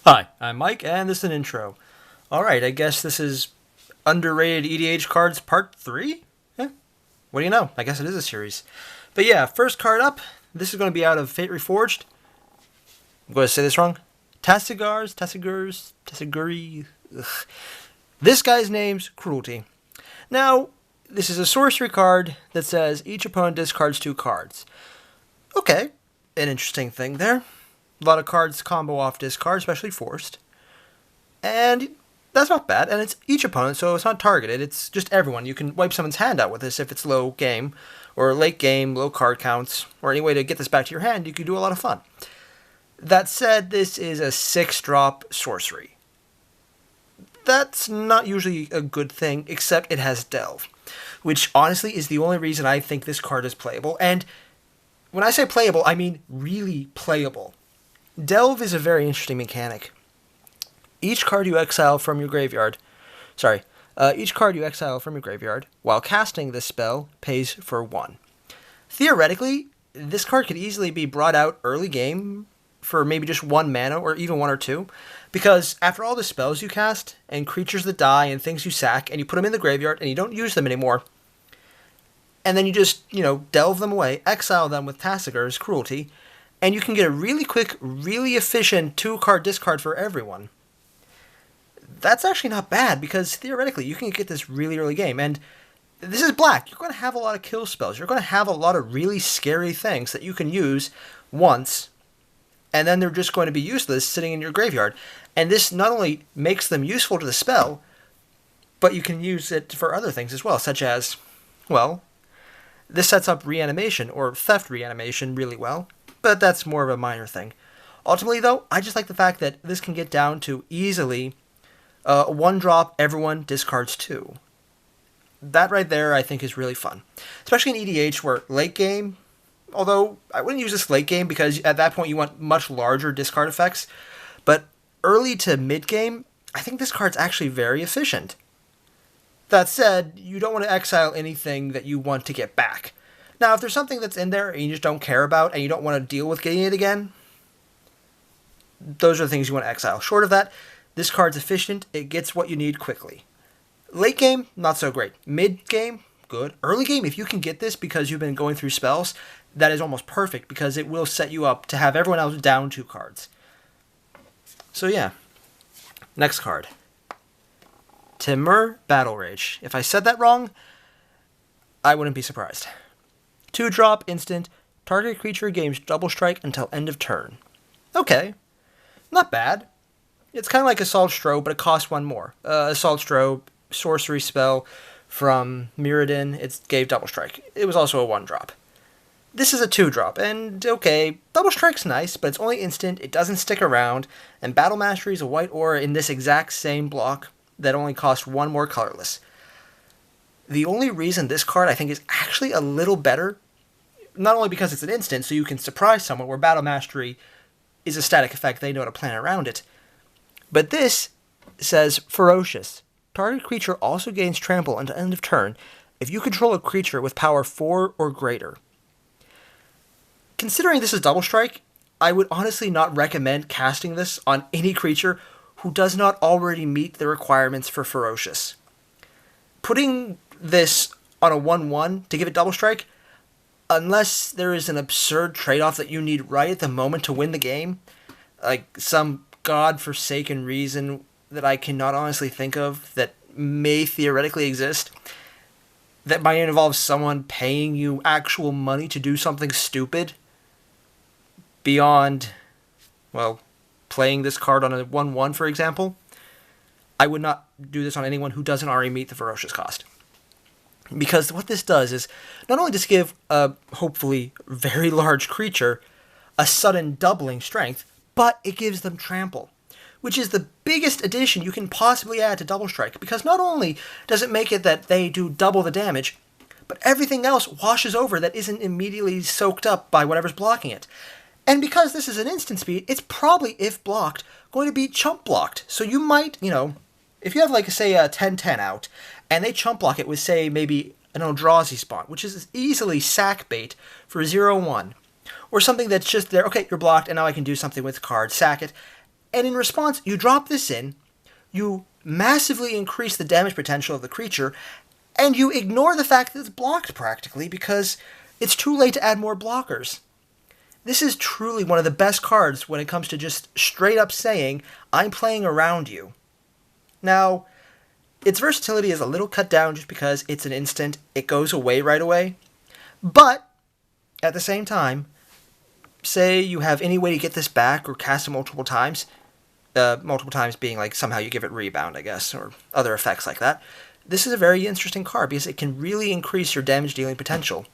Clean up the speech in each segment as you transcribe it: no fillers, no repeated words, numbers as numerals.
Hi, I'm Mike, and this is an intro. Alright, I guess this is underrated EDH cards part 3? Yeah, what do you know? I guess it is a series. But yeah, first card up, this is going to be out of Fate Reforged. I'm going to say this wrong. Tassiguri. This guy's name's Cruelty. Now, this is a sorcery card that says each opponent discards 2 cards. Okay, an interesting thing there. A lot of cards combo off discard, especially forced. And that's not bad. And it's each opponent, so it's not targeted. It's just everyone. You can wipe someone's hand out with this if it's low game, or late game, low card counts, or any way to get this back to your hand. You can do a lot of fun. That said, this is a 6-drop sorcery. That's not usually a good thing, except it has Delve, which honestly is the only reason I think this card is playable. And when I say playable, I mean really playable. Delve is a very interesting mechanic. Each card you exile from your graveyard, while casting this spell pays for 1. Theoretically, this card could easily be brought out early game for maybe just 1 mana or even 1 or 2, because after all the spells you cast, and creatures that die, and things you sack, and you put them in the graveyard, and you don't use them anymore, and then you just, delve them away, exile them with Tassigur's Cruelty, and you can get a really quick, really efficient 2-card discard for everyone. That's actually not bad, because theoretically you can get this really early game, and this is black. You're going to have a lot of kill spells. You're going to have a lot of really scary things that you can use once, and then they're just going to be useless sitting in your graveyard. And this not only makes them useful to the spell, but you can use it for other things as well, such as, this sets up reanimation, or theft reanimation, really well. But that's more of a minor thing. Ultimately, though, I just like the fact that this can get down to easily 1-drop, everyone discards 2. That right there, I think, is really fun. Especially in EDH, where late game, although I wouldn't use this late game because at that point you want much larger discard effects, but early to mid game, I think this card's actually very efficient. That said, you don't want to exile anything that you want to get back. Now, if there's something that's in there and you just don't care about and you don't want to deal with getting it again, those are the things you want to exile. Short of that, this card's efficient. It gets what you need quickly. Late game, not so great. Mid game, good. Early game, if you can get this because you've been going through spells, that is almost perfect because it will set you up to have everyone else down 2 cards. So yeah. Next card. Timur Battle Rage. If I said that wrong, I wouldn't be surprised. 2-drop, instant, target creature gains double strike until end of turn. Okay, not bad. It's kind of like Assault Strobe, but it costs 1 more. Assault Strobe, sorcery spell from Mirrodin, it gave double strike. It was also a 1-drop. This is a 2-drop, and okay, double strike's nice, but it's only instant, it doesn't stick around, and Battle Mastery is a white aura in this exact same block that only costs 1 more colorless. The only reason this card, I think, is actually a little better, not only because it's an instant, so you can surprise someone, where Battle Mastery is a static effect, they know how to plan around it, but this says Ferocious. Target creature also gains trample until end of turn if you control a creature with power 4 or greater. Considering this is double strike, I would honestly not recommend casting this on any creature who does not already meet the requirements for Ferocious. Putting this on a 1/1 to give it double strike, unless there is an absurd trade-off that you need right at the moment to win the game, like some god-forsaken reason that I cannot honestly think of that may theoretically exist, that might involve someone paying you actual money to do something stupid beyond, playing this card on a 1/1, for example, I would not do this on anyone who doesn't already meet the Ferocious cost. Because what this does is not only just give a hopefully very large creature a sudden doubling strength, but it gives them trample, which is the biggest addition you can possibly add to double strike, because not only does it make it that they do double the damage, but everything else washes over that isn't immediately soaked up by whatever's blocking it. And because this is an instant speed, it's probably, if blocked, going to be chump blocked. So you might, if you have, say, a 10-10 out, and they chump block it with, say, maybe an Eldrazi spawn, which is easily sack bait for 0/1, or something that's just there, okay, you're blocked, and now I can do something with the card, sack it. And in response, you drop this in, you massively increase the damage potential of the creature, and you ignore the fact that it's blocked practically because it's too late to add more blockers. This is truly one of the best cards when it comes to just straight up saying, I'm playing around you. Now, its versatility is a little cut down just because it's an instant, it goes away right away. But, at the same time, say you have any way to get this back or cast it multiple times being like somehow you give it rebound, I guess, or other effects like that. This is a very interesting card because it can really increase your damage dealing potential.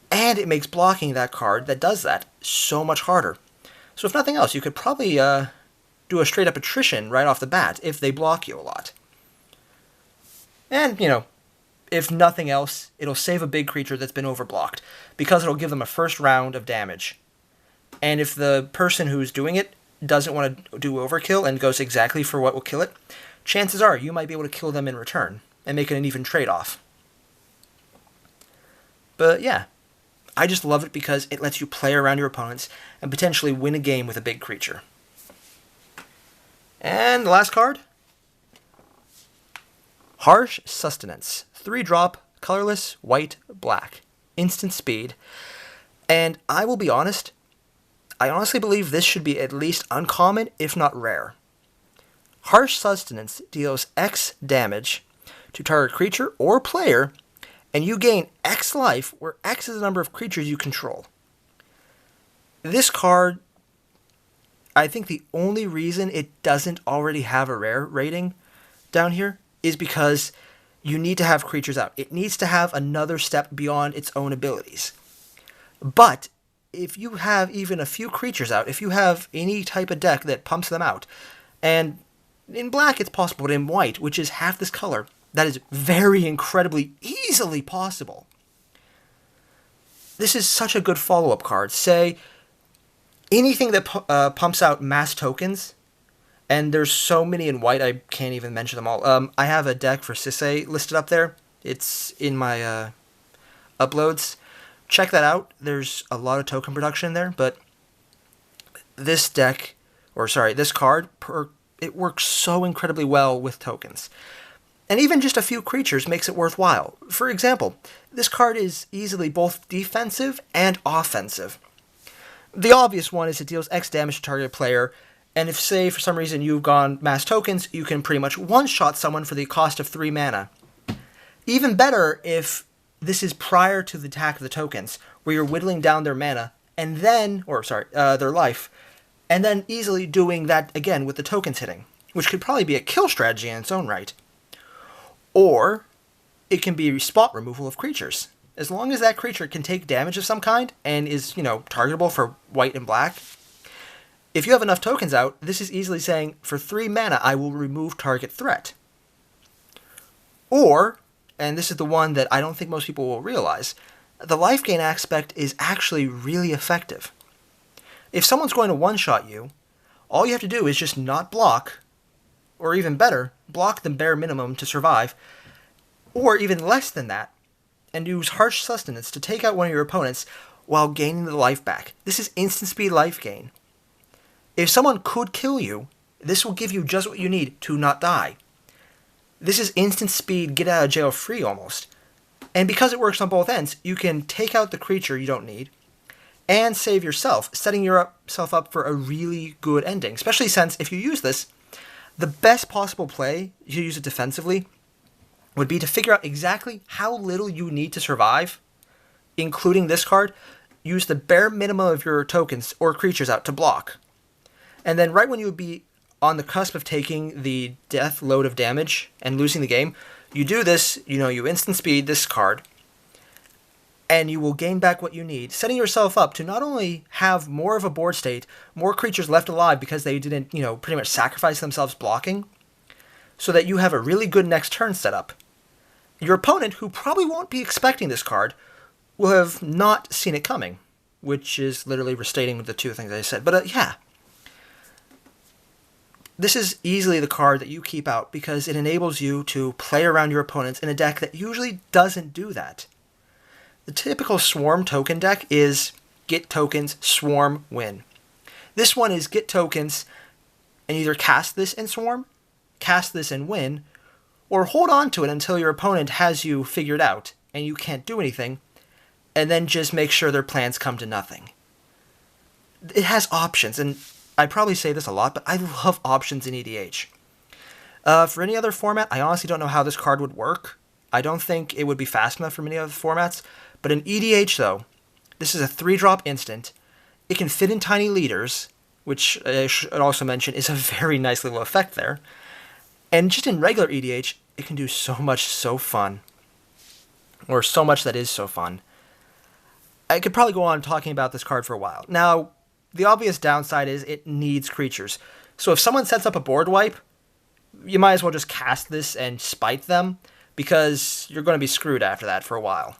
And it makes blocking that card that does that so much harder. So if nothing else, you could probably do a straight up attrition right off the bat if they block you a lot. And, if nothing else, it'll save a big creature that's been overblocked because it'll give them a first round of damage. And if the person who's doing it doesn't want to do overkill and goes exactly for what will kill it, chances are you might be able to kill them in return and make it an even trade-off. But yeah, I just love it because it lets you play around your opponents and potentially win a game with a big creature. And the last card, Harsh Sustenance. 3-drop, colorless, white, black. Instant speed. And I will be honest, I honestly believe this should be at least uncommon, if not rare. Harsh Sustenance deals X damage to target creature or player, and you gain X life, where X is the number of creatures you control. This card, I think the only reason it doesn't already have a rare rating down here is because you need to have creatures out. It needs to have another step beyond its own abilities. But if you have even a few creatures out, if you have any type of deck that pumps them out, and in black it's possible, but in white, which is half this color, that is very incredibly easily possible. This is such a good follow-up card. Say, anything that pumps out mass tokens, and there's so many in white, I can't even mention them all. I have a deck for Sisay listed up there. It's in my uploads. Check that out. There's a lot of token production there, but this card, it works so incredibly well with tokens. And even just a few creatures makes it worthwhile. For example, this card is easily both defensive and offensive. The obvious one is it deals X damage to target player, and if, say, for some reason you've gone mass tokens, you can pretty much one-shot someone for the cost of 3 mana. Even better if this is prior to the attack of the tokens, where you're whittling down their mana, and then, their life, and then easily doing that again with the tokens hitting, which could probably be a kill strategy in its own right. Or it can be spot removal of creatures. As long as that creature can take damage of some kind and is, targetable for white and black, if you have enough tokens out, this is easily saying, for 3 mana, I will remove target threat. Or, and this is the one that I don't think most people will realize, the life gain aspect is actually really effective. If someone's going to one-shot you, all you have to do is just not block, or even better, block the bare minimum to survive, or even less than that, and use Harsh Sustenance to take out one of your opponents while gaining the life back. This is instant speed life gain. If someone could kill you, this will give you just what you need to not die. This is instant speed, get out of jail free almost. And because it works on both ends, you can take out the creature you don't need, and save yourself, setting yourself up for a really good ending. Especially since, if you use this, the best possible play, if you use it defensively, would be to figure out exactly how little you need to survive, including this card. Use the bare minimum of your tokens or creatures out to block. And then right when you would be on the cusp of taking the death load of damage and losing the game, you do this, you instant speed this card, and you will gain back what you need, setting yourself up to not only have more of a board state, more creatures left alive because they didn't, pretty much sacrifice themselves blocking, so that you have a really good next turn set up. Your opponent, who probably won't be expecting this card, will have not seen it coming, which is literally restating the two things I said. But yeah. This is easily the card that you keep out because it enables you to play around your opponents in a deck that usually doesn't do that. The typical Swarm token deck is get tokens, swarm, win. This one is get tokens, and either cast this and swarm, cast this and win, or hold on to it until your opponent has you figured out and you can't do anything, and then just make sure their plans come to nothing. It has options, and I probably say this a lot, but I love options in EDH. For any other format, I honestly don't know how this card would work. I don't think it would be fast enough for many other formats, but in EDH, though, this is a 3-drop instant. It can fit in tiny leaders, which I should also mention is a very nice little effect there. And just in regular EDH, it can do so much so fun. Or so much that is so fun. I could probably go on talking about this card for a while. Now, the obvious downside is it needs creatures. So if someone sets up a board wipe, you might as well just cast this and spite them, because you're going to be screwed after that for a while.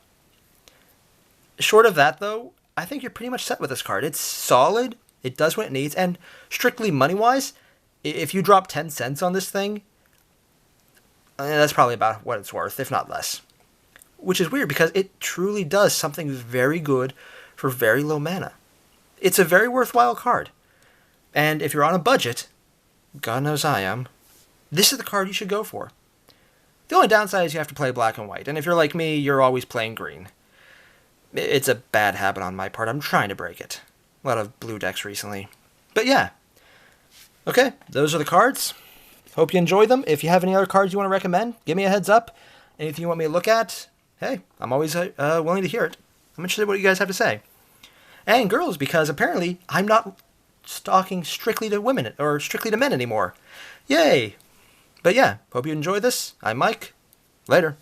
Short of that, though, I think you're pretty much set with this card. It's solid, it does what it needs, and strictly money-wise, if you drop 10 cents on this thing, that's probably about what it's worth, if not less. Which is weird, because it truly does something very good for very low mana. It's a very worthwhile card. And if you're on a budget, God knows I am, this is the card you should go for. The only downside is you have to play black and white, and if you're like me, you're always playing green. It's a bad habit on my part. I'm trying to break it. A lot of blue decks recently. But yeah. Okay, those are the cards. Hope you enjoyed them. If you have any other cards you want to recommend, give me a heads up. Anything you want me to look at, hey, I'm always willing to hear it. I'm interested in what you guys have to say. And girls, because apparently I'm not stalking strictly to women or strictly to men anymore. Yay! But yeah, hope you enjoyed this. I'm Mike. Later.